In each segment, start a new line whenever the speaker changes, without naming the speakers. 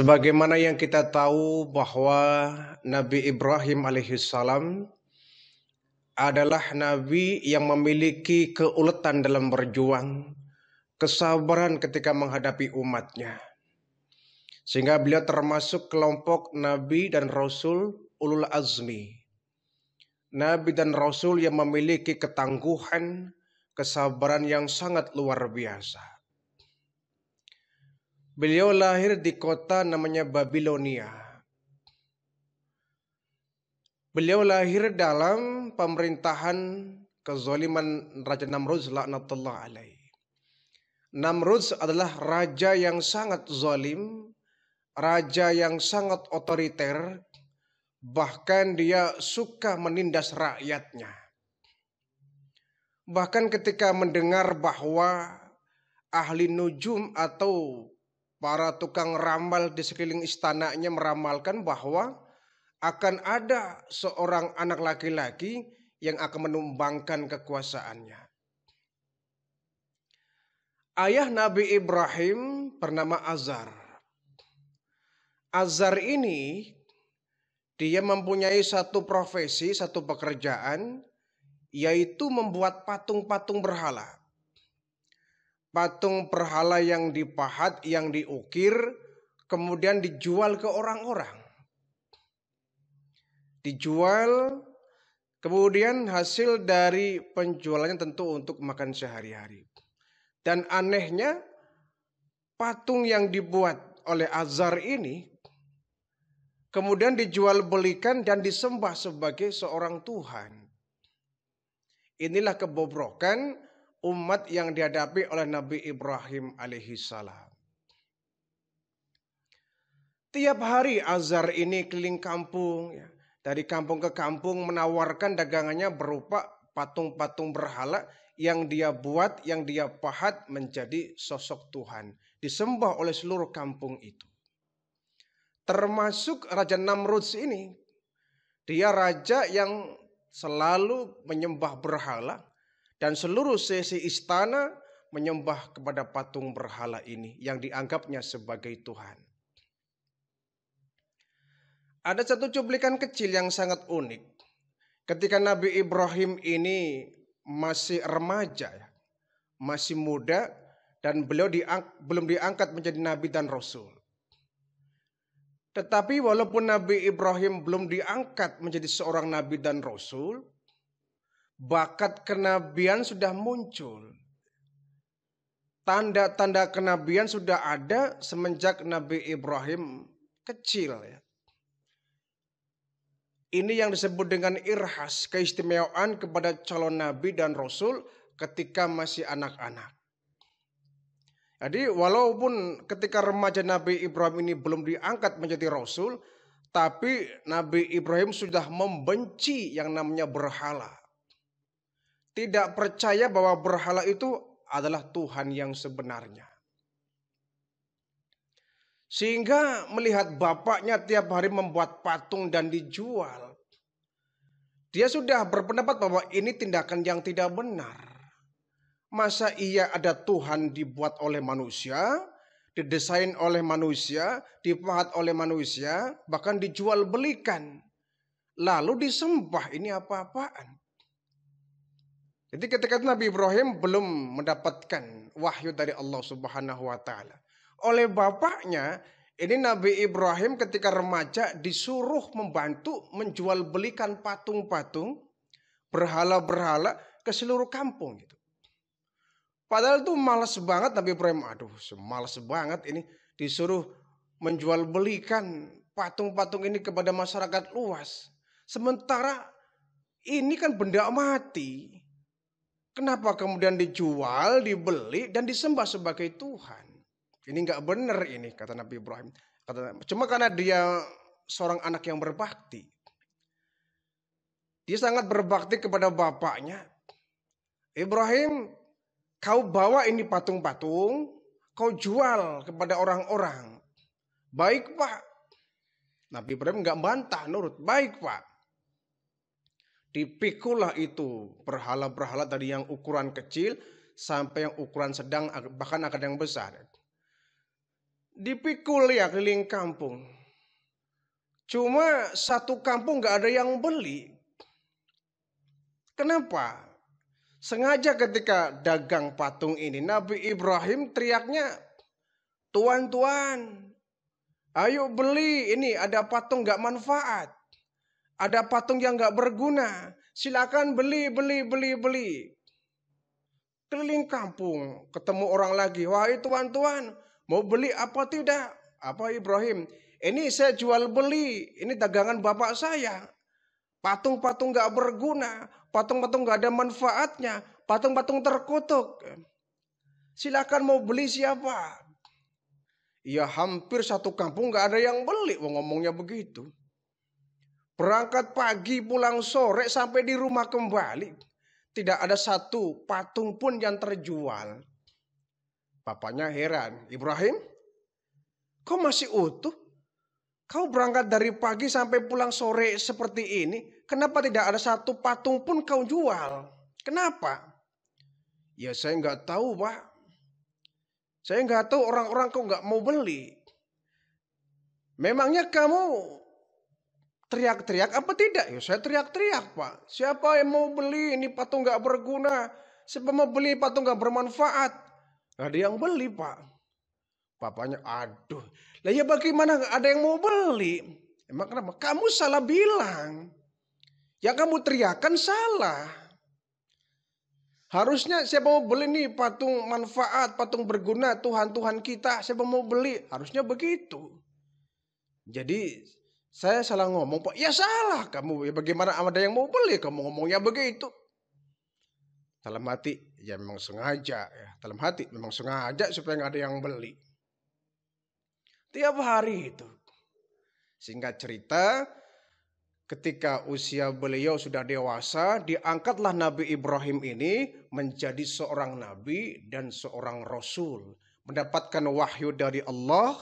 Sebagaimana yang kita tahu bahwa Nabi Ibrahim alaihissalam adalah nabi yang memiliki keuletan dalam berjuang, kesabaran ketika menghadapi umatnya. Sehingga beliau termasuk kelompok nabi dan rasul ulul azmi. Nabi dan rasul yang memiliki ketangguhan, kesabaran yang sangat luar biasa. Beliau lahir di kota namanya Babilonia. Beliau lahir dalam pemerintahan kezaliman Raja Namrud laknatullah alaih. Namrud adalah raja yang sangat zalim, raja yang sangat otoriter, bahkan dia suka menindas rakyatnya. Bahkan ketika mendengar bahwa ahli nujum atau para tukang ramal di sekeliling istananya meramalkan bahwa akan ada seorang anak laki-laki yang akan menumbangkan kekuasaannya. Ayah Nabi Ibrahim bernama Azar. Azar ini dia mempunyai satu profesi, satu pekerjaan, yaitu membuat patung-patung berhala. Patung berhala yang dipahat, yang diukir, kemudian dijual ke orang-orang. Dijual, kemudian hasil dari penjualannya tentu untuk makan sehari-hari. Dan anehnya, patung yang dibuat oleh Azar ini kemudian dijual belikan dan disembah sebagai seorang Tuhan. Inilah kebobrokan umat yang dihadapi oleh Nabi Ibrahim alaihissalam. Tiap hari Azar ini keliling kampung, ya. Dari kampung ke kampung menawarkan dagangannya berupa patung-patung berhala yang dia buat, yang dia pahat menjadi sosok Tuhan. Disembah oleh seluruh kampung itu. Termasuk Raja Namrud ini. Dia raja yang selalu menyembah berhala. Dan seluruh sisi istana menyembah kepada patung berhala ini yang dianggapnya sebagai Tuhan. Ada satu cuplikan kecil yang sangat unik. Ketika Nabi Ibrahim ini masih remaja, masih muda, dan beliau belum diangkat menjadi nabi dan rasul. Tetapi walaupun Nabi Ibrahim belum diangkat menjadi seorang nabi dan rasul, bakat kenabian sudah muncul. Tanda-tanda kenabian sudah ada semenjak Nabi Ibrahim kecil, ya. Ini yang disebut dengan irhas, keistimewaan kepada calon nabi dan rasul ketika masih anak-anak. Jadi walaupun ketika remaja Nabi Ibrahim ini belum diangkat menjadi rasul, tapi Nabi Ibrahim sudah membenci yang namanya berhala. Tidak percaya bahwa berhala itu adalah Tuhan yang sebenarnya. Sehingga melihat bapaknya tiap hari membuat patung dan dijual, dia sudah berpendapat bahwa ini tindakan yang tidak benar. Masa iya ada Tuhan dibuat oleh manusia, didesain oleh manusia, dipahat oleh manusia, bahkan dijual belikan. Lalu disembah, ini apa-apaan? Jadi ketika Nabi Ibrahim belum mendapatkan wahyu dari Allah Subhanahu wa Ta'ala. Oleh bapaknya, ini Nabi Ibrahim ketika remaja disuruh membantu menjual belikan patung-patung, berhala-berhala ke seluruh kampung gitu. Padahal itu malas banget Nabi Ibrahim. Aduh, malas banget ini disuruh menjual belikan patung-patung ini kepada masyarakat luas. Sementara ini kan benda mati. Kenapa kemudian dijual, dibeli, dan disembah sebagai Tuhan? Ini nggak benar ini, kata Nabi Ibrahim. Cuma karena dia seorang anak yang berbakti. Dia sangat berbakti kepada bapaknya. Ibrahim, kau bawa ini patung-patung, kau jual kepada orang-orang. Baik Pak. Nabi Ibrahim nggak bantah, nurut. Baik Pak. Dipikulah itu berhala-berhala dari yang ukuran kecil sampai yang ukuran sedang, bahkan akan yang besar. Dipikul ya keliling kampung. Cuma satu kampung gak ada yang beli. Kenapa? Sengaja ketika dagang patung ini, Nabi Ibrahim teriaknya, "Tuan-tuan, ayo beli, ini ada patung gak manfaat. Ada patung yang gak berguna. Silakan beli, beli, beli, beli." Keliling kampung, ketemu orang lagi. "Wahai tuan-tuan, mau beli apa tidak?" "Apa Ibrahim? Ini saya jual beli, ini dagangan bapak saya. Patung-patung gak berguna, patung-patung gak ada manfaatnya, patung-patung terkutuk. Silakan mau beli siapa?" Ya hampir satu kampung gak ada yang beli, ngomongnya begitu. Berangkat pagi pulang sore sampai di rumah kembali, tidak ada satu patung pun yang terjual. Bapaknya heran, "Ibrahim, kau masih utuh? Kau berangkat dari pagi sampai pulang sore seperti ini, kenapa tidak ada satu patung pun kau jual? Kenapa?" "Ya saya nggak tahu, Pak. Saya nggak tahu orang-orang kok nggak mau beli. Memangnya kamu teriak-teriak apa tidak?" "Ya saya teriak-teriak, Pak. Siapa yang mau beli ini patung nggak berguna? Siapa mau beli patung nggak bermanfaat?" "Nggak ada yang beli, Pak." Bapaknya, "Aduh, lah ya bagaimana nggak ada yang mau beli? Emang kenapa? Kamu salah bilang. Yang kamu teriakan salah. Harusnya siapa mau beli nih patung manfaat, patung berguna, Tuhan-Tuhan kita, siapa mau beli? Harusnya begitu. Jadi saya salah ngomong, Pak." "Ya salah kamu. Ya bagaimana ada yang mau beli? Kamu ngomongnya begitu." Dalam hati, ya memang sengaja ya. Dalam hati memang sengaja supaya nggak ada yang beli. Tiap hari itu. Singkat cerita, ketika usia beliau sudah dewasa, diangkatlah Nabi Ibrahim ini menjadi seorang nabi dan seorang rasul. Mendapatkan wahyu dari Allah,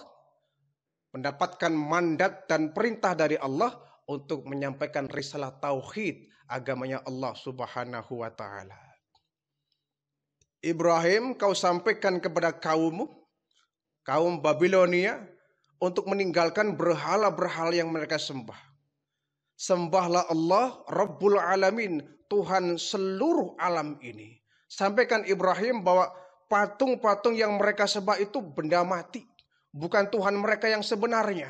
mendapatkan mandat dan perintah dari Allah untuk menyampaikan risalah tauhid agamanya Allah Subhanahu wa taala. "Ibrahim, kau sampaikan kepada kaummu, kaum Babilonia, untuk meninggalkan berhala-berhala yang mereka sembah. Sembahlah Allah Rabbul Alamin, Tuhan seluruh alam ini." Sampaikan Ibrahim bahwa patung-patung yang mereka sembah itu benda mati, bukan Tuhan mereka yang sebenarnya.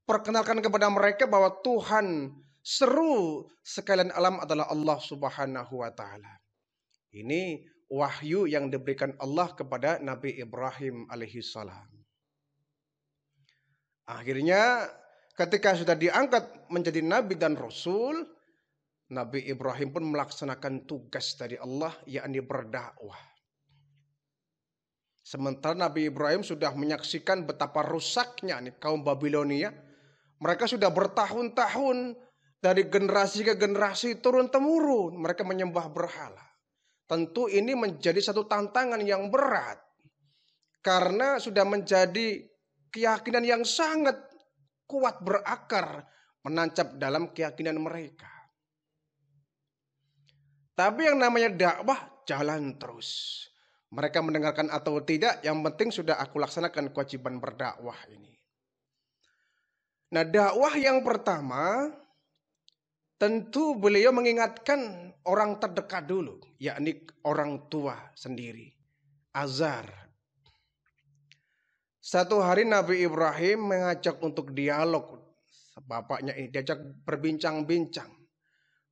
Perkenalkan kepada mereka bahwa Tuhan seru sekalian alam adalah Allah Subhanahu wa taala. Ini wahyu yang diberikan Allah kepada Nabi Ibrahim alaihi salam. Akhirnya ketika sudah diangkat menjadi nabi dan rasul, Nabi Ibrahim pun melaksanakan tugas dari Allah, yakni berdakwah. Sementara Nabi Ibrahim sudah menyaksikan betapa rusaknya nih kaum Babilonia. Mereka sudah bertahun-tahun dari generasi ke generasi turun-temurun mereka menyembah berhala. Tentu ini menjadi satu tantangan yang berat karena sudah menjadi keyakinan yang sangat kuat berakar menancap dalam keyakinan mereka. Tapi yang namanya dakwah jalan terus. Mereka mendengarkan atau tidak, yang penting sudah aku laksanakan kewajiban berdakwah ini. Nah, dakwah yang pertama tentu beliau mengingatkan orang terdekat dulu, yakni orang tua sendiri, Azar. Satu hari Nabi Ibrahim mengajak untuk dialog bapaknya ini, diajak berbincang-bincang,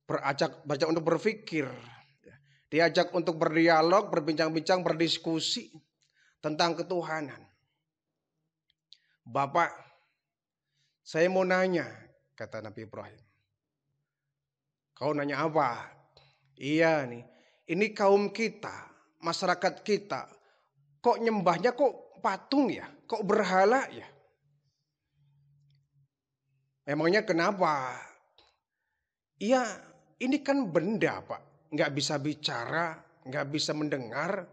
berajak untuk berpikir, diajak untuk berdialog, berbincang-bincang, berdiskusi tentang ketuhanan. "Bapak, saya mau nanya," kata Nabi Ibrahim. "Kau nanya apa?" "Iya nih, ini kaum kita, masyarakat kita, kok nyembahnya kok patung ya, kok berhala ya?" "Emangnya kenapa?" "Iya, ini kan benda, Pak, nggak bisa bicara, nggak bisa mendengar.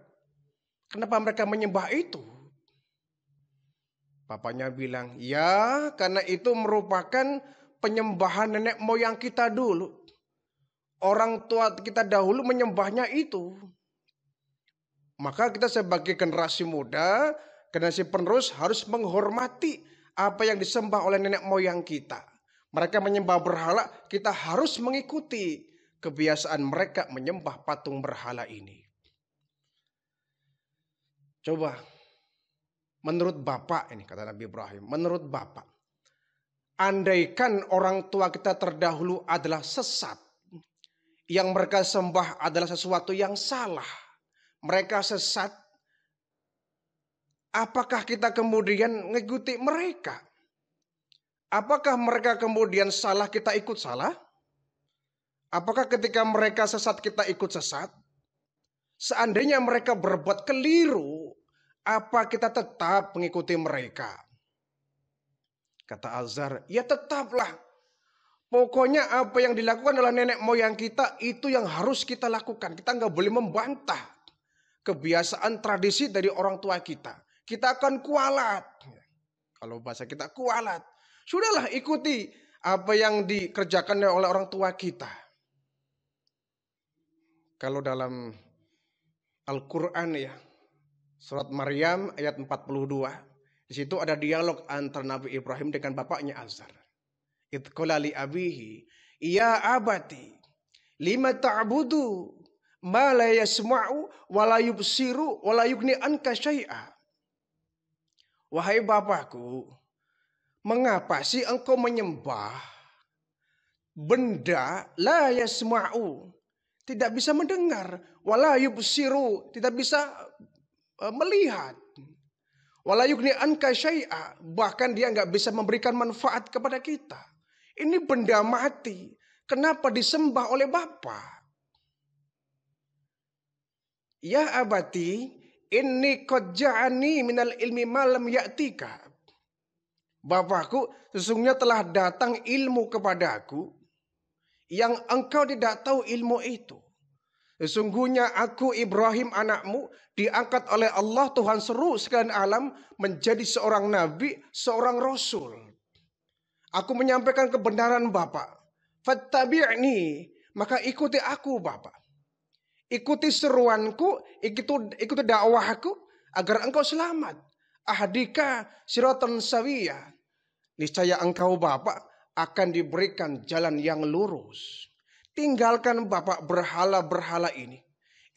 Kenapa mereka menyembah itu?" Bapaknya bilang, "Ya, karena itu merupakan penyembahan nenek moyang kita dulu. Orang tua kita dahulu menyembahnya itu. Maka kita sebagai generasi muda Generasi penerus harus menghormati apa yang disembah oleh nenek moyang kita. Mereka menyembah berhala, kita harus mengikuti kebiasaan mereka menyembah patung berhala ini. Coba, menurut Bapak ini kata Nabi Ibrahim, menurut Bapak, andaikan orang tua kita terdahulu adalah sesat, yang mereka sembah adalah sesuatu yang salah, mereka sesat, apakah kita kemudian mengikuti mereka? Apakah mereka kemudian salah, kita ikut salah? Apakah ketika mereka sesat, kita ikut sesat? Seandainya mereka berbuat keliru, apa kita tetap mengikuti mereka? Kata Azhar, ya tetaplah. Pokoknya apa yang dilakukan oleh nenek moyang kita, itu yang harus kita lakukan. Kita nggak boleh membantah kebiasaan tradisi dari orang tua kita. Kita akan kualat. Kalau bahasa kita kualat. Sudahlah, ikuti apa yang dikerjakan oleh orang tua kita. Kalau dalam Al-Quran ya, surat Maryam ayat 42, di situ ada dialog antara Nabi Ibrahim dengan bapaknya Azhar. Idh qala li abihi, ya abati, lima ta'budu ma la yasma'u wa la yubsiru wa la yughni anka syai'a. Wahai bapakku, mengapa sih engkau menyembah benda la yasma'u, tidak bisa mendengar, wala yubsiru, tidak bisa melihat, wala yughni anka syai'a, bahkan dia nggak bisa memberikan manfaat kepada kita. Ini benda mati, kenapa disembah oleh Bapa? Ya abati, inni qad ja'ani minal ilmi ma lam ya'tika. Bapakku, sesungguhnya telah datang ilmu kepadaku yang engkau tidak tahu ilmu itu. Sesungguhnya aku Ibrahim anakmu diangkat oleh Allah Tuhan seluruh sekalian alam menjadi seorang nabi, seorang rasul. Aku menyampaikan kebenaran Bapak. Fattabi'ni, maka ikuti aku Bapak. Ikuti seruanku, ikuti dakwahku agar engkau selamat. Ahdika siratan sawiyah. Niscaya engkau Bapak akan diberikan jalan yang lurus. Tinggalkan Bapak berhala-berhala ini.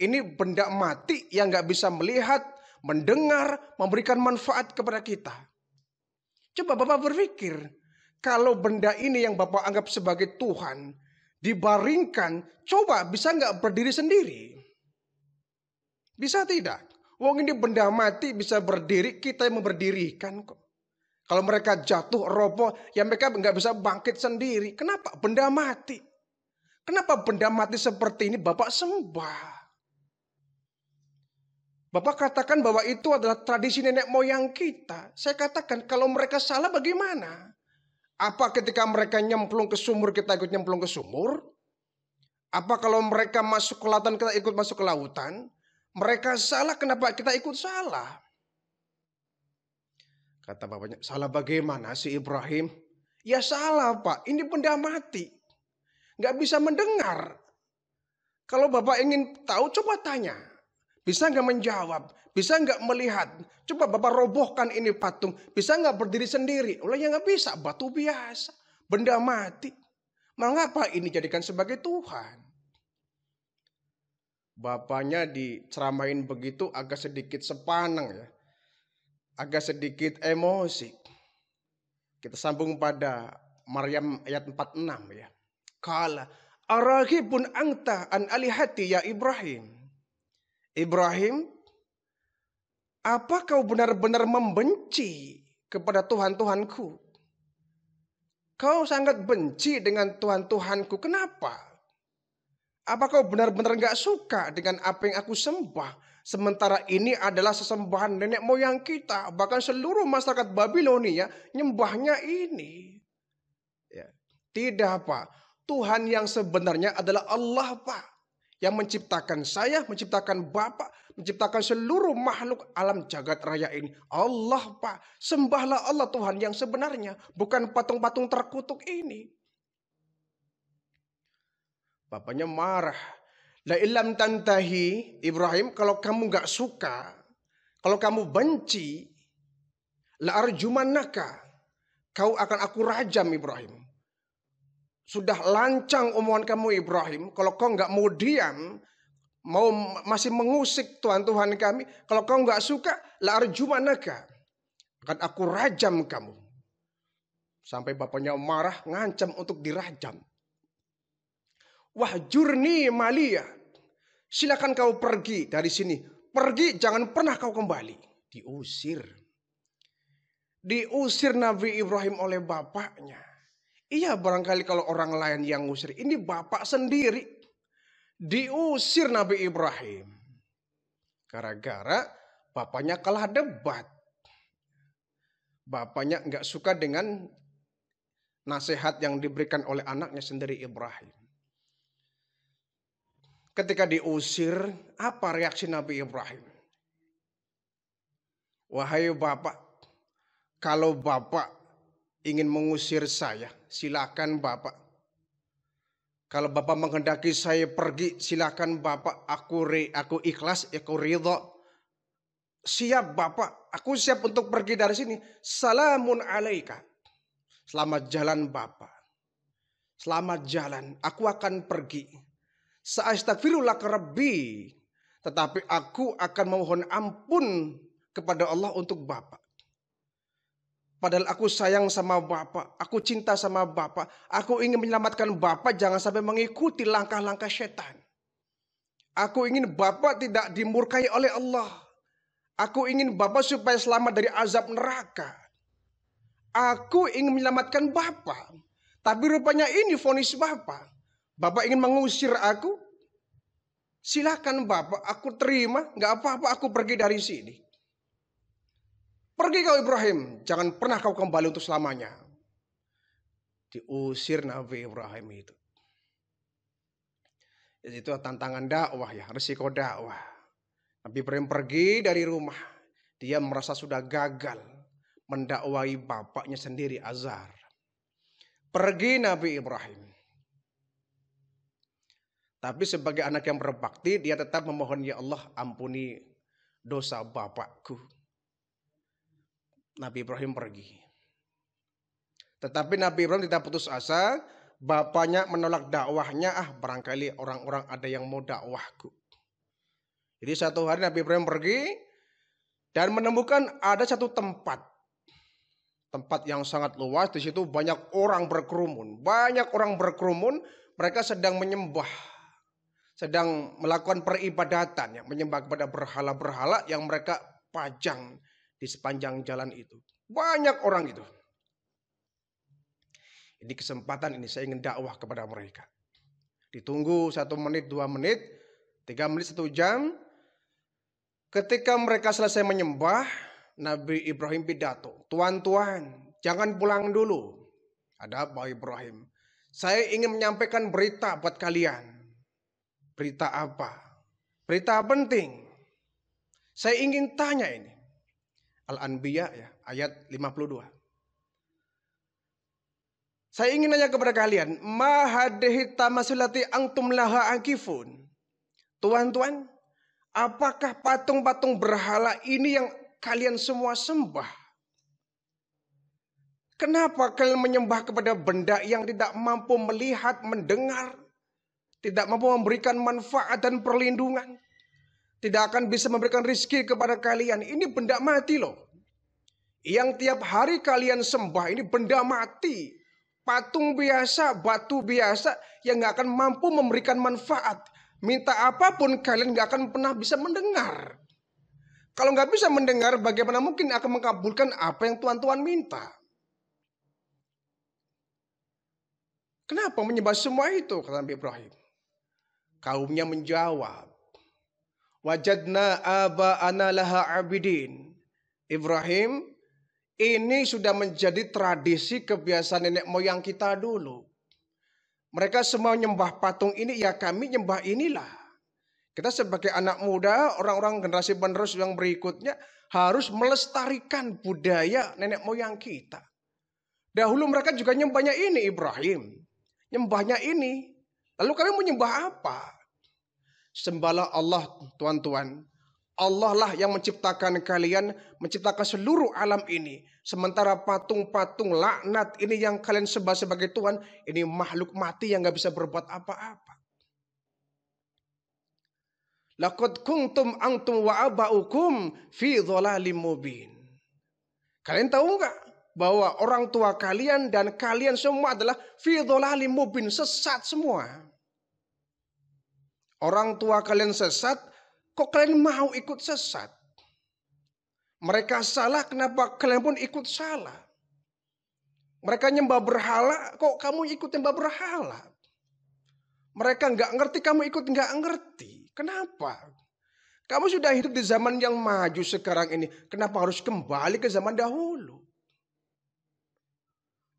Ini benda mati yang gak bisa melihat, mendengar, memberikan manfaat kepada kita. Coba Bapak berpikir, kalau benda ini yang Bapak anggap sebagai Tuhan, dibaringkan, coba bisa gak berdiri sendiri? Bisa tidak? Wong ini benda mati bisa berdiri, kita yang memberdirikan kok. Kalau mereka jatuh, roboh, ya mereka nggak bisa bangkit sendiri. Kenapa? Benda mati. Kenapa benda mati seperti ini Bapak sembah? Bapak katakan bahwa itu adalah tradisi nenek moyang kita. Saya katakan kalau mereka salah bagaimana? Apa ketika mereka nyemplung ke sumur kita ikut nyemplung ke sumur? Apa kalau mereka masuk ke lautan kita ikut masuk ke lautan? Mereka salah, kenapa kita ikut salah? Kata bapaknya, salah bagaimana si Ibrahim? Ya salah Pak, ini benda mati. Gak bisa mendengar. Kalau Bapak ingin tahu, coba tanya. Bisa gak menjawab? Bisa gak melihat? Coba Bapak robohkan ini patung. Bisa gak berdiri sendiri? Olehnya gak bisa, batu biasa. Benda mati. Mengapa ini dijadikan sebagai Tuhan? Bapaknya diceramain begitu agak sedikit sepaneng ya. Agak sedikit emosi. Kita sambung pada Maryam ayat 46 ya. Qala araghibun anta an alihati ya Ibrahim. Ibrahim, apa kau benar-benar membenci kepada Tuhan-Tuhanku? Kau sangat benci dengan Tuhan-Tuhanku. Kenapa? Apa kau benar-benar gak suka dengan apa yang aku sembah? Sementara ini adalah sesembahan nenek moyang kita. Bahkan seluruh masyarakat Babilonia nyembahnya ini. Ya. Tidak Pak. Tuhan yang sebenarnya adalah Allah Pak. Yang menciptakan saya, menciptakan Bapak, menciptakan seluruh makhluk alam jagat raya ini. Allah Pak. Sembahlah Allah Tuhan yang sebenarnya. Bukan patung-patung terkutuk ini. Bapaknya marah. La ilam tantahi Ibrahim, kalau kamu gak suka, kalau kamu benci, La arjumannaka. Kau akan aku rajam Ibrahim. Sudah lancang omongan kamu Ibrahim. Kalau kau nggak mau diam, masih mengusik Tuhan kami. Kalau kau nggak suka, la arjumannaka. Akan aku rajam kamu. Sampai bapaknya marah, ngancam untuk dirajam. Wahjurni malia. Silakan kau pergi dari sini. Pergi, jangan pernah kau kembali. Diusir. Diusir Nabi Ibrahim oleh bapaknya. Iya, barangkali kalau orang lain yang ngusir. Ini bapak sendiri. Diusir Nabi Ibrahim. Gara-gara bapaknya kalah debat. Bapaknya nggak suka dengan nasihat yang diberikan oleh anaknya sendiri Ibrahim. Ketika diusir, apa reaksi Nabi Ibrahim? Wahai bapak, kalau bapak ingin mengusir saya, silakan bapak. Kalau bapak menghendaki saya pergi, silakan bapak. Aku ikhlas, aku ridha. Siap bapak, aku siap untuk pergi dari sini. Salamun alaika. Selamat jalan bapak. Selamat jalan, aku akan pergi. Sa'astaghfirulaka rabbi. Tetapi aku akan memohon ampun kepada Allah untuk bapak. Padahal aku sayang sama bapak. Aku cinta sama bapak. Aku ingin menyelamatkan bapak jangan sampai mengikuti langkah-langkah setan. Aku ingin bapak tidak dimurkai oleh Allah. Aku ingin bapak supaya selamat dari azab neraka. Aku ingin menyelamatkan bapak. Tapi rupanya ini vonis bapak. Bapak ingin mengusir aku? Silakan bapak, aku terima. Gak apa-apa, aku pergi dari sini. Pergi kau Ibrahim, jangan pernah kau kembali untuk selamanya. Diusir Nabi Ibrahim itu. Jadi itu tantangan dakwah ya, risiko dakwah. Nabi Ibrahim pergi dari rumah. Dia merasa sudah gagal mendakwai bapaknya sendiri Azar. Pergi Nabi Ibrahim. Tapi sebagai anak yang berbakti, dia tetap memohon, ya Allah ampuni dosa bapakku. Nabi Ibrahim pergi. Tetapi Nabi Ibrahim tidak putus asa. Bapaknya menolak dakwahnya. Barangkali orang-orang ada yang mau dakwahku. Jadi satu hari Nabi Ibrahim pergi. Dan menemukan ada satu tempat. Tempat yang sangat luas. Di situ banyak orang berkerumun. Banyak orang berkerumun. Mereka sedang menyembah. Sedang melakukan peribadatan. Yang menyembah kepada berhala-berhala yang mereka pajang di sepanjang jalan itu. Banyak orang itu. Ini kesempatan ini saya ingin dakwah kepada mereka. Ditunggu 1 menit, 2 menit, 3 menit, 1 jam. Ketika mereka selesai menyembah, Nabi Ibrahim pidato. Tuan-tuan, jangan pulang dulu. Ada apa Ibrahim? Saya ingin menyampaikan berita buat kalian. Berita apa? Berita penting. Saya ingin tanya ini. Al-Anbiya ya, ayat 52. Saya ingin nanya kepada kalian, ma hadhihi tamasulati antum laha akifun. Tuan-tuan, apakah patung-patung berhala ini yang kalian semua sembah? Kenapa kalian menyembah kepada benda yang tidak mampu melihat, mendengar, tidak mampu memberikan manfaat dan perlindungan? Tidak akan bisa memberikan rizki kepada kalian. Ini benda mati loh. Yang tiap hari kalian sembah ini benda mati. Patung biasa, batu biasa yang gak akan mampu memberikan manfaat. Minta apapun kalian gak akan pernah bisa mendengar. Kalau gak bisa mendengar, bagaimana mungkin akan mengabulkan apa yang tuan-tuan minta? Kenapa menyembah semua itu? Kata Nabi Ibrahim. Kaumnya menjawab. Wajadna aba'ana laha abidin. Ibrahim, ini sudah menjadi tradisi kebiasaan nenek moyang kita dulu. Mereka semua nyembah patung ini, ya kami nyembah inilah. Kita sebagai anak muda, orang-orang generasi penerus yang berikutnya harus melestarikan budaya nenek moyang kita. Dahulu mereka juga nyembahnya ini Ibrahim. Nyembahnya ini. Lalu kalian mau nyembah apa? Sembahlah Allah, tuan-tuan. Allah lah yang menciptakan kalian, menciptakan seluruh alam ini. Sementara patung-patung laknat ini yang kalian sembah sebagai Tuhan, ini makhluk mati yang gak bisa berbuat apa-apa. Laqad kuntum antum wa aba'ukum fi dhalalim mubin. Kalian tahu nggak bahwa orang tua kalian dan kalian semua adalah fi dhalalim mubin, sesat semua. Orang tua kalian sesat, kok kalian mau ikut sesat? Mereka salah, kenapa kalian pun ikut salah? Mereka nyembah berhala, kok kamu ikut nyembah berhala? Mereka nggak ngerti, kamu ikut nggak ngerti. Kenapa? Kamu sudah hidup di zaman yang maju sekarang ini. Kenapa harus kembali ke zaman dahulu?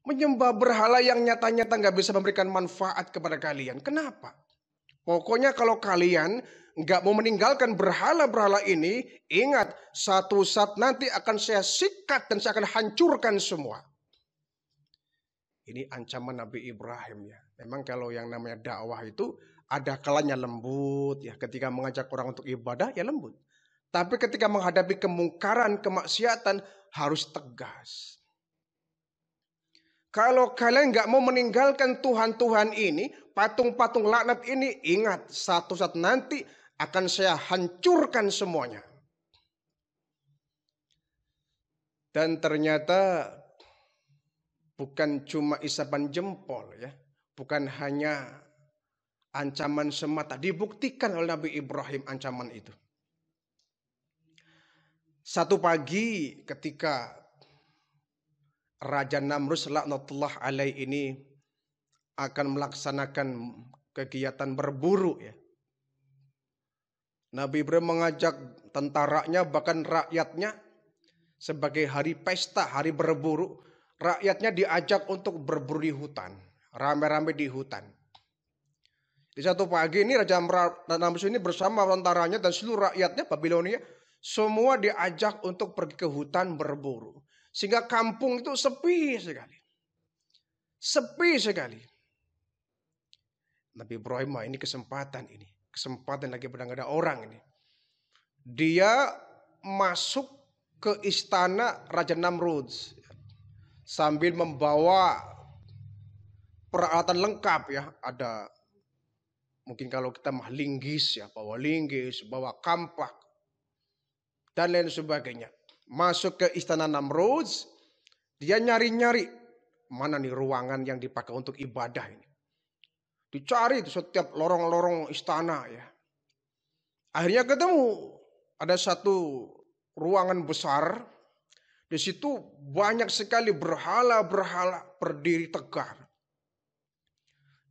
Menyembah berhala yang nyata-nyata nggak bisa memberikan manfaat kepada kalian. Kenapa? Pokoknya kalau kalian nggak mau meninggalkan berhala-berhala ini, ingat satu saat nanti akan saya sikat dan saya akan hancurkan semua. Ini ancaman Nabi Ibrahim ya. Memang kalau yang namanya dakwah itu ada kalanya lembut ya. Ketika mengajak orang untuk ibadah ya lembut. Tapi ketika menghadapi kemungkaran, kemaksiatan harus tegas. Kalau kalian nggak mau meninggalkan Tuhan-Tuhan ini, patung-patung laknat ini, ingat satu saat nanti akan saya hancurkan semuanya. Dan ternyata bukan cuma isapan jempol ya, bukan hanya ancaman semata, dibuktikan oleh Nabi Ibrahim ancaman itu. Satu pagi ketika Raja Namrus laknatullah alaih ini akan melaksanakan kegiatan berburu ya. Nabi Ibrahim mengajak tentaranya bahkan rakyatnya sebagai hari pesta, hari berburu. Rakyatnya diajak untuk berburu di hutan, rame-rame di hutan. Di satu pagi ini Raja Namrus ini bersama tentaranya dan seluruh rakyatnya Babilonia semua diajak untuk pergi ke hutan berburu. Sehingga kampung itu sepi sekali. Sepi sekali. Nabi Ibrahim ini kesempatan ini. Kesempatan lagi pada nggak ada orang ini. Dia masuk ke istana Raja Namrud. Sambil membawa peralatan lengkap ya. Ada mungkin kalau kita mah linggis ya. Bawa linggis, bawa kampak. Dan lain sebagainya. Masuk ke istana Namrud, dia nyari-nyari mana nih ruangan yang dipakai untuk ibadah ini. Dicari di setiap lorong-lorong istana ya. Akhirnya ketemu ada satu ruangan besar. Di situ banyak sekali berhala-berhala berdiri tegak.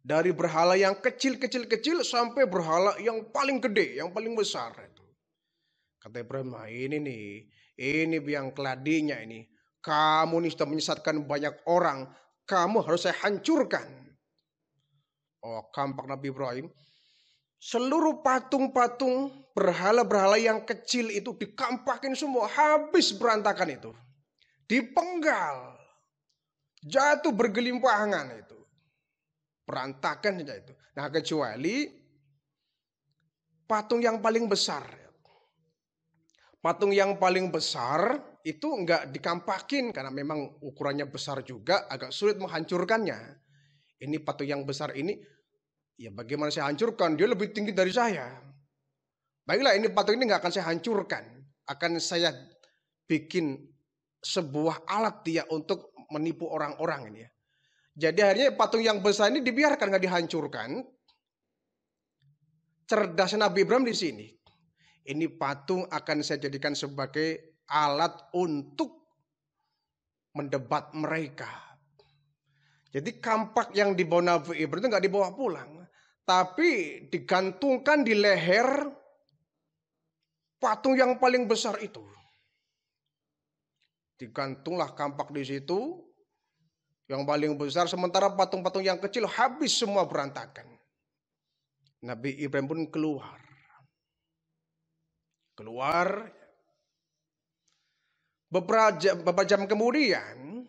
Dari berhala yang kecil-kecil sampai berhala yang paling gede, yang paling besar. Kata Ibrahim, ini nih. Ini biang keladinya ini. Kamu nih sudah menyesatkan banyak orang. Kamu harus saya hancurkan. Oh, kampak Nabi Ibrahim. Seluruh patung-patung berhala-berhala yang kecil itu dikampakin semua. Habis berantakan itu. Dipenggal. Jatuh bergelimpangan itu. Berantakan saja itu. Nah kecuali patung yang paling besar. Patung yang paling besar itu enggak dikampakin karena memang ukurannya besar juga, agak sulit menghancurkannya. Ini patung yang besar ini, ya bagaimana saya hancurkan? Dia lebih tinggi dari saya. Baiklah, ini patung ini enggak akan saya hancurkan. Akan saya bikin sebuah alat dia untuk menipu orang-orang ini ya. Jadi akhirnya patung yang besar ini dibiarkan enggak dihancurkan. Cerdasnya Nabi Ibrahim di sini. Ini patung akan saya jadikan sebagai alat untuk mendebat mereka. Jadi kampak yang dibawa Nabi Ibrahim itu nggak dibawa pulang. Tapi digantungkan di leher patung yang paling besar itu. Digantunglah kampak di situ. Yang paling besar. Sementara patung-patung yang kecil habis semua berantakan. Nabi Ibrahim pun keluar. Beberapa jam kemudian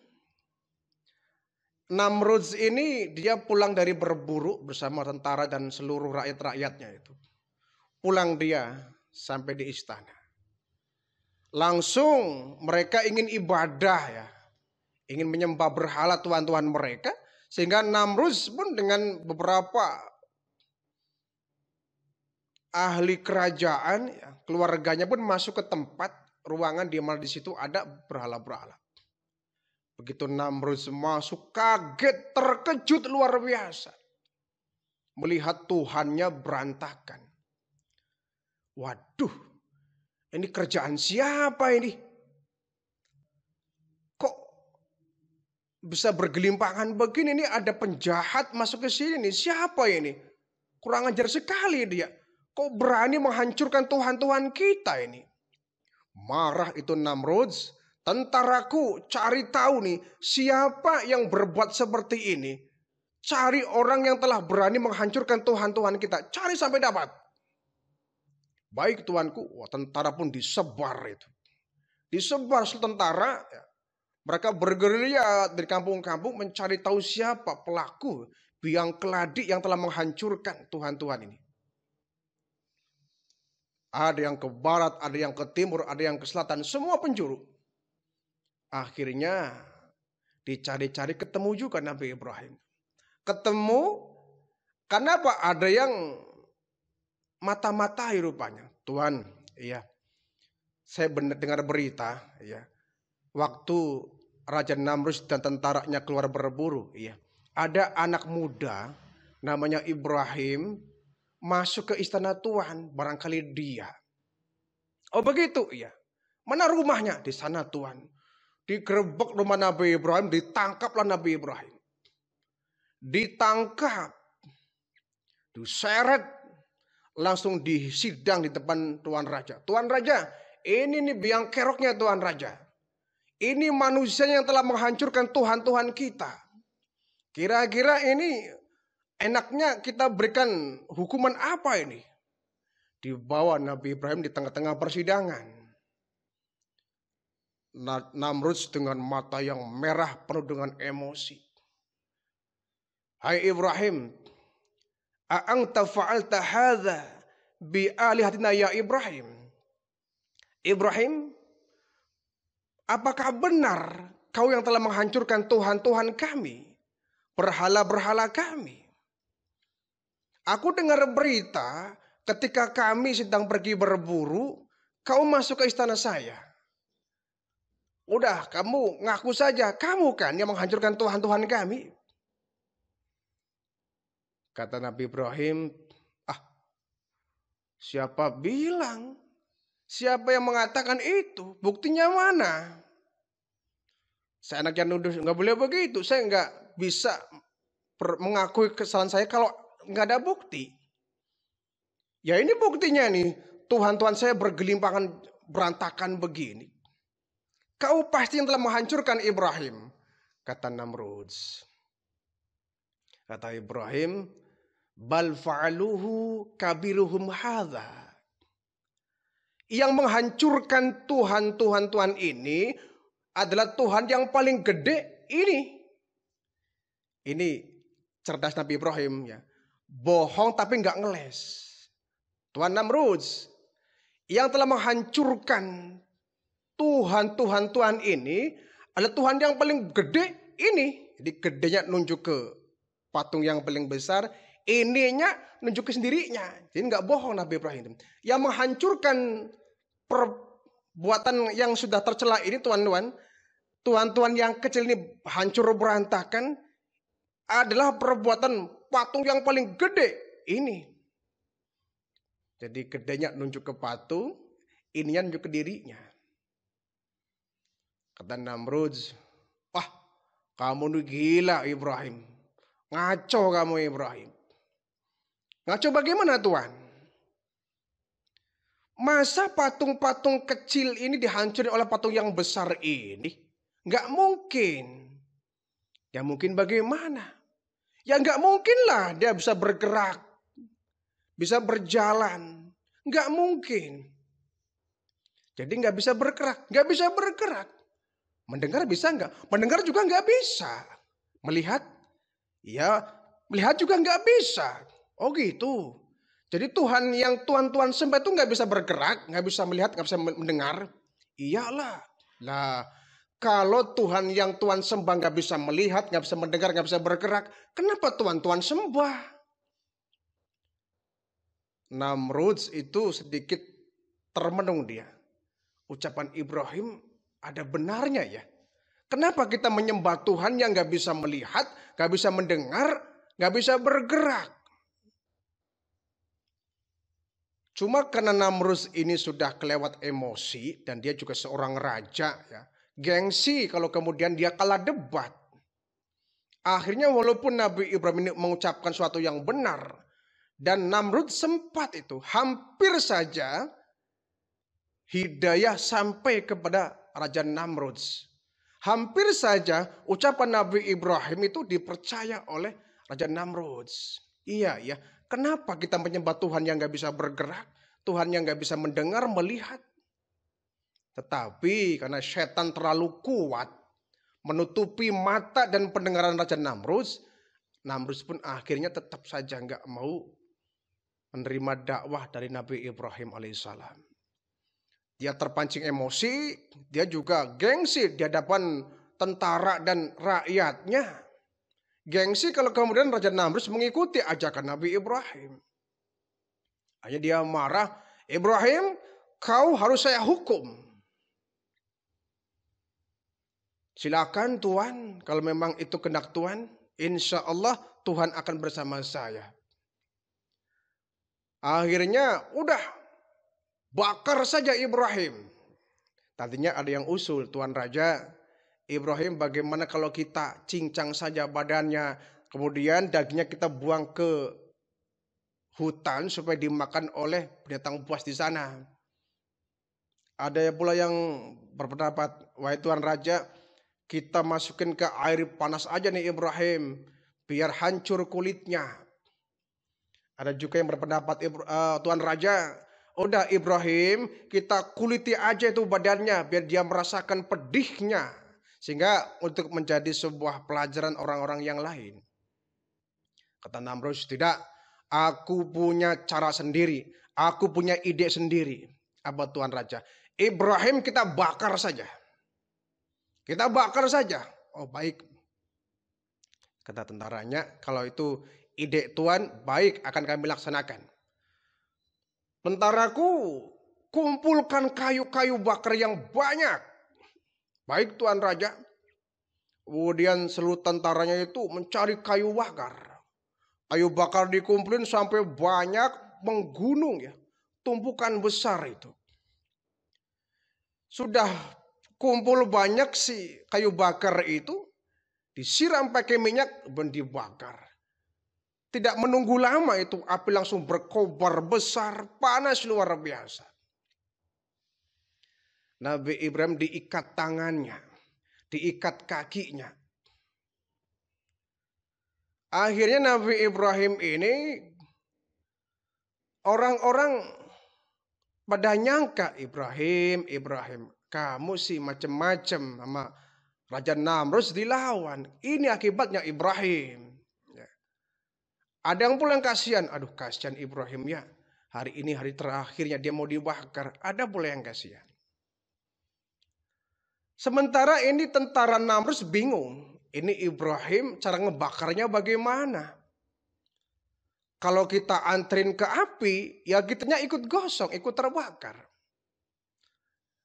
Namrud ini dia pulang dari berburu bersama tentara dan seluruh rakyat-rakyatnya itu. Pulang dia sampai di istana. Langsung mereka ingin ibadah ya. Ingin menyembah berhala tuhan-tuhan mereka. Sehingga Namrus pun dengan beberapa ahli kerajaan, ya, keluarganya pun masuk ke tempat ruangan di mana di situ ada berhala-berhala. Begitu Namrus masuk, kaget, terkejut luar biasa. Melihat Tuhannya berantakan. Waduh, ini kerjaan siapa ini? Kok bisa bergelimpangan begini? Ini ada penjahat masuk ke sini nih. Siapa ini? Kurang ajar sekali dia. Kok berani menghancurkan Tuhan-Tuhan kita ini? Marah itu Namrud. Tentaraku, cari tahu nih siapa yang berbuat seperti ini. Cari orang yang telah berani menghancurkan Tuhan-Tuhan kita. Cari sampai dapat. Baik tuanku, wah, tentara pun disebar itu. Disebar tentara, ya. Mereka bergerilya dari kampung-kampung mencari tahu siapa pelaku biang keladi yang telah menghancurkan Tuhan-Tuhan ini. Ada yang ke barat, ada yang ke timur, ada yang ke selatan, semua penjuru. Akhirnya dicari-cari ketemu juga Nabi Ibrahim. Ketemu, kenapa ada yang mata-matai rupanya. Tuhan, iya. Saya benar dengar berita, iya. Waktu Raja Namrus dan tentaranya keluar berburu, iya. Ada anak muda namanya Ibrahim masuk ke istana Tuhan, barangkali dia. Oh begitu, iya. Mana rumahnya? Di sana Tuhan. Digerebek rumah Nabi Ibrahim, ditangkaplah Nabi Ibrahim. Ditangkap, diseret, langsung disidang di depan Tuan Raja. Tuan Raja, ini nih biang keroknya Tuan Raja. Ini manusia yang telah menghancurkan Tuhan-Tuhan kita. Kira-kira ini enaknya kita berikan hukuman apa ini? Dibawa Nabi Ibrahim di tengah-tengah persidangan. Namrud dengan mata yang merah penuh dengan emosi. Hai Ibrahim, a'anta fa'alta hadza bi alihatina ya Ibrahim. Ibrahim, apakah benar kau yang telah menghancurkan Tuhan-Tuhan kami, berhala-berhala kami? Aku dengar berita ketika kami sedang pergi berburu, kau masuk ke istana saya. Udah, kamu ngaku saja, kamu kan yang menghancurkan Tuhan-Tuhan kami. Kata Nabi Ibrahim, siapa bilang? Siapa yang mengatakan itu? Buktinya mana? Saya anak yang nuduh, nggak boleh begitu. Saya nggak bisa mengakui kesalahan saya kalau nggak ada bukti. Ya ini buktinya nih, Tuhan-Tuhan saya bergelimpangan berantakan begini. Kau pasti yang telah menghancurkan Ibrahim, kata Namrud. Kata Ibrahim, bal fa'aluhu kabiruhum hadza. Yang menghancurkan Tuhan ini adalah Tuhan yang paling gede ini. Ini cerdas Nabi Ibrahim ya. Bohong tapi nggak ngeles. Tuhan Namrud yang telah menghancurkan Tuhan ini adalah Tuhan yang paling gede ini. Jadi gedenya nunjuk ke patung yang paling besar, ininya nunjuk ke sendirinya. Jadi nggak bohong Nabi Ibrahim. Yang menghancurkan perbuatan yang sudah tercela ini Tuhan-Tuhan yang kecil ini hancur berantakan adalah perbuatan patung yang paling gede ini. Jadi gedenya nunjuk ke patung, ininya nunjuk ke dirinya. Kata Namrud, wah kamu nih gila Ibrahim. Ngaco kamu Ibrahim. Ngaco bagaimana Tuhan? Masa patung-patung kecil ini dihancurin oleh patung yang besar ini? Nggak mungkin. Ya mungkin bagaimana? Ya nggak mungkin lah dia bisa bergerak. Bisa berjalan. Nggak mungkin. Jadi nggak bisa bergerak. Nggak bisa bergerak. Mendengar bisa nggak? Mendengar juga nggak bisa. Melihat? Ya melihat juga nggak bisa. Oh gitu. Jadi Tuhan yang Tuhan sembah itu nggak bisa bergerak, nggak bisa melihat, nggak bisa mendengar. Iyalah. Lah, kalau Tuhan yang Tuhan sembah nggak bisa melihat, nggak bisa mendengar, nggak bisa bergerak, kenapa Tuhan sembah? Namrud itu sedikit termenung dia. Ucapan Ibrahim ada benarnya ya. Kenapa kita menyembah Tuhan yang nggak bisa melihat, nggak bisa mendengar, nggak bisa bergerak? Cuma karena Namrud ini sudah kelewat emosi dan dia juga seorang raja ya. Gengsi kalau kemudian dia kalah debat. Akhirnya walaupun Nabi Ibrahim ini mengucapkan sesuatu yang benar dan Namrud sempat itu hampir saja hidayah sampai kepada Raja Namrud. Hampir saja ucapan Nabi Ibrahim itu dipercaya oleh Raja Namrud. Iya ya, kenapa kita menyembah Tuhan yang gak bisa bergerak, Tuhan yang gak bisa mendengar, melihat? Tetapi karena setan terlalu kuat menutupi mata dan pendengaran Raja Namrud, Namrud pun akhirnya tetap saja gak mau menerima dakwah dari Nabi Ibrahim alaihissalam. Dia terpancing emosi, dia juga gengsi di hadapan tentara dan rakyatnya. Gengsi kalau kemudian Raja Namrud mengikuti ajakan Nabi Ibrahim. Hanya dia marah, Ibrahim, kau harus saya hukum. Silakan Tuhan, kalau memang itu kehendak Tuhan, insya Allah Tuhan akan bersama saya. Akhirnya udah bakar saja Ibrahim. Tadinya ada yang usul, Tuan Raja, Ibrahim bagaimana kalau kita cincang saja badannya, kemudian dagingnya kita buang ke hutan supaya dimakan oleh binatang buas di sana. Ada pula yang berpendapat, wahai Tuan Raja, kita masukin ke air panas aja nih Ibrahim, biar hancur kulitnya. Ada juga yang berpendapat, Tuan Raja, udah Ibrahim, kita kuliti aja itu badannya biar dia merasakan pedihnya. Sehingga untuk menjadi sebuah pelajaran orang-orang yang lain. Kata Namrud, tidak, aku punya cara sendiri. Aku punya ide sendiri. Apa Tuan Raja? Ibrahim kita bakar saja. Kita bakar saja. Oh baik. Kata tentaranya, kalau itu ide Tuan, baik akan kami laksanakan. Tentaraku, kumpulkan kayu-kayu bakar yang banyak. Baik Tuan Raja. Kemudian seluruh tentaranya itu mencari kayu bakar. Kayu bakar dikumpulin sampai banyak menggunung ya. Tumpukan besar itu. Sudah kumpul banyak si kayu bakar itu. Disiram pakai minyak dan dibakar. Tidak menunggu lama itu api langsung berkobar besar, panas luar biasa. Nabi Ibrahim diikat tangannya, diikat kakinya. Akhirnya Nabi Ibrahim ini orang-orang pada nyangka Ibrahim, kamu sih macam-macam sama Raja Namrud dilawan. Ini akibatnya Ibrahim. Ada yang pula yang kasihan. Aduh kasihan Ibrahim ya. Hari ini hari terakhirnya dia mau dibakar. Ada pula yang kasihan. Sementara ini tentara Namrud bingung. Ini Ibrahim cara ngebakarnya bagaimana? Kalau kita antrin ke api, ya kitanya ikut gosong, ikut terbakar.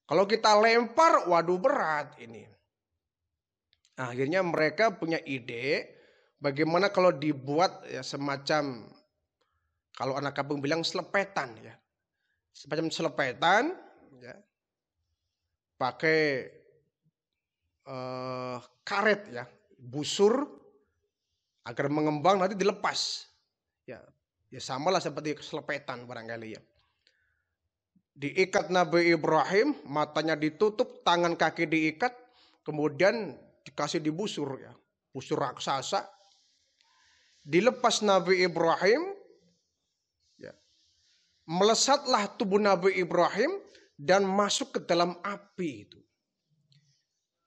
Kalau kita lempar, waduh berat ini. Akhirnya mereka punya ide. Bagaimana kalau dibuat ya semacam, kalau anak kampung bilang selepetan ya. Semacam selepetan ya. Pakai karet ya, busur agar mengembang nanti dilepas. Ya, ya samalah seperti selepetan barangkali ya. Diikat Nabi Ibrahim, matanya ditutup, tangan kaki diikat, kemudian dikasih dibusur ya. Busur raksasa. Dilepas Nabi Ibrahim, ya, melesatlah tubuh Nabi Ibrahim dan masuk ke dalam api itu.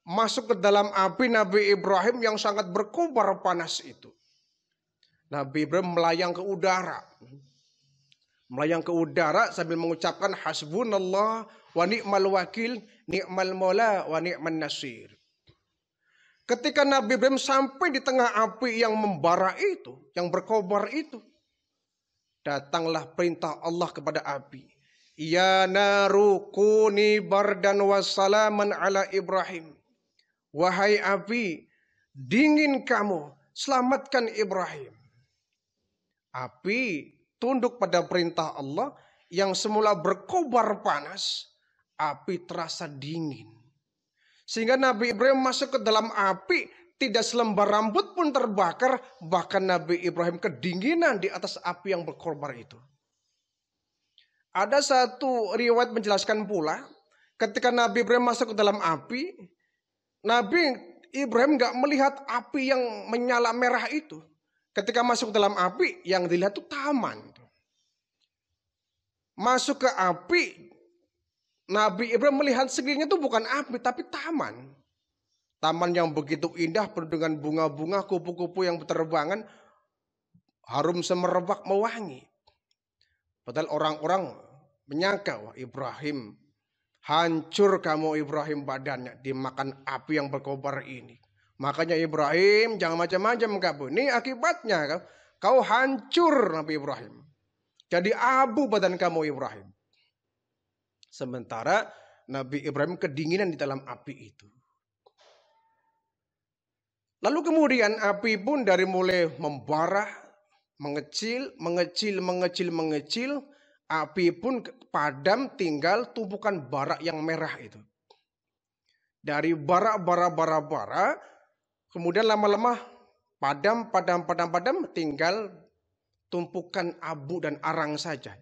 Masuk ke dalam api Nabi Ibrahim yang sangat berkobar panas itu. Nabi Ibrahim melayang ke udara. Melayang ke udara sambil mengucapkan hasbunallah wa ni'mal wakil. ni'mal maula wa ni'man nasir. Ketika Nabi Ibrahim sampai di tengah api yang membara itu, yang berkobar itu, datanglah perintah Allah kepada api. Ya naru kuni bardan wassalaman ala Ibrahim. Wahai api, dingin kamu, selamatkan Ibrahim. Api tunduk pada perintah Allah yang semula berkobar panas, api terasa dingin. Sehingga Nabi Ibrahim masuk ke dalam api, tidak selembar rambut pun terbakar, bahkan Nabi Ibrahim kedinginan di atas api yang berkobar itu. Ada satu riwayat menjelaskan pula, ketika Nabi Ibrahim masuk ke dalam api, Nabi Ibrahim gak melihat api yang menyala merah itu. Ketika masuk ke dalam api, yang dilihat itu taman. Masuk ke api, Nabi Ibrahim melihat sekeliling itu bukan api, tapi taman. Taman yang begitu indah, penuh dengan bunga-bunga, kupu-kupu yang berterbangan, harum semerbak mewangi. Padahal orang-orang menyangka, wah Ibrahim, hancur kamu Ibrahim badannya, dimakan api yang berkobar ini. Makanya Ibrahim, jangan macam-macam kamu. Ini akibatnya, kau hancur Nabi Ibrahim. Jadi abu badan kamu Ibrahim. Sementara Nabi Ibrahim kedinginan di dalam api itu. Lalu kemudian api pun dari mulai membara, mengecil, api pun padam, tinggal tumpukan bara yang merah itu. Dari bara, kemudian lama-lama padam, tinggal tumpukan abu dan arang saja.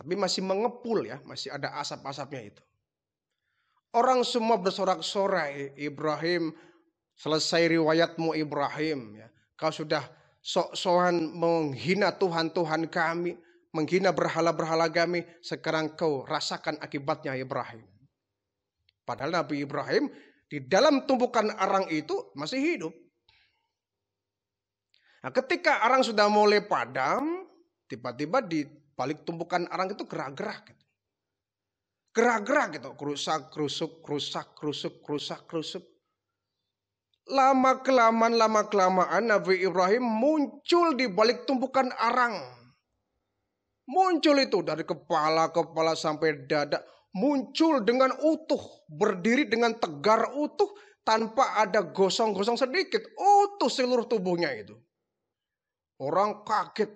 Tapi masih mengepul ya, masih ada asap-asapnya itu. Orang semua bersorak-sorai, Ibrahim, selesai riwayatmu Ibrahim. Ya. Kau sudah sok-sokan menghina Tuhan-Tuhan kami, menghina berhala-berhala kami. Sekarang kau rasakan akibatnya Ibrahim. Padahal Nabi Ibrahim di dalam tumpukan arang itu masih hidup. Nah, ketika arang sudah mulai padam, tiba-tiba di balik tumpukan arang itu gerak-gerak gitu. Gerak-gerak gitu, kerusak, krusuk. Lama kelamaan Nabi Ibrahim muncul di balik tumpukan arang. Muncul itu dari kepala sampai dada, muncul dengan utuh, berdiri dengan tegar utuh tanpa ada gosong-gosong sedikit, utuh seluruh tubuhnya itu. Orang kaget,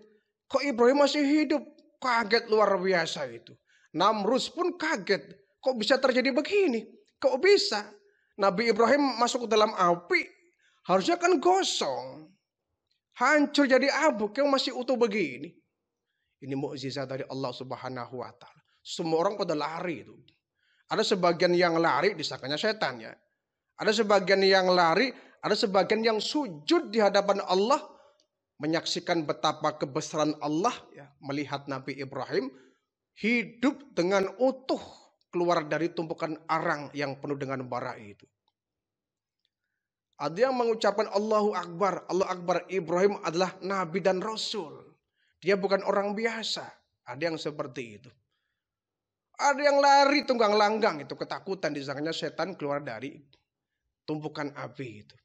kok Ibrahim masih hidup? Kaget luar biasa itu. Namrus pun kaget. Kok bisa terjadi begini? Kok bisa? Nabi Ibrahim masuk ke dalam api. Harusnya kan gosong. Hancur jadi abu. Kok masih utuh begini? Ini mukjizat dari Allah Subhanahu wa Ta'ala. Semua orang pada lari itu. Ada sebagian yang lari, disangkanya setan ya. Ada sebagian yang lari, ada sebagian yang sujud di hadapan Allah. Menyaksikan betapa kebesaran Allah ya, melihat Nabi Ibrahim hidup dengan utuh keluar dari tumpukan arang yang penuh dengan bara itu. Ada yang mengucapkan Allahu Akbar, Allah Akbar, Ibrahim adalah Nabi dan Rasul. Dia bukan orang biasa. Ada yang seperti itu. Ada yang lari tunggang langgang itu ketakutan, disangkanya setan keluar dari tumpukan api itu.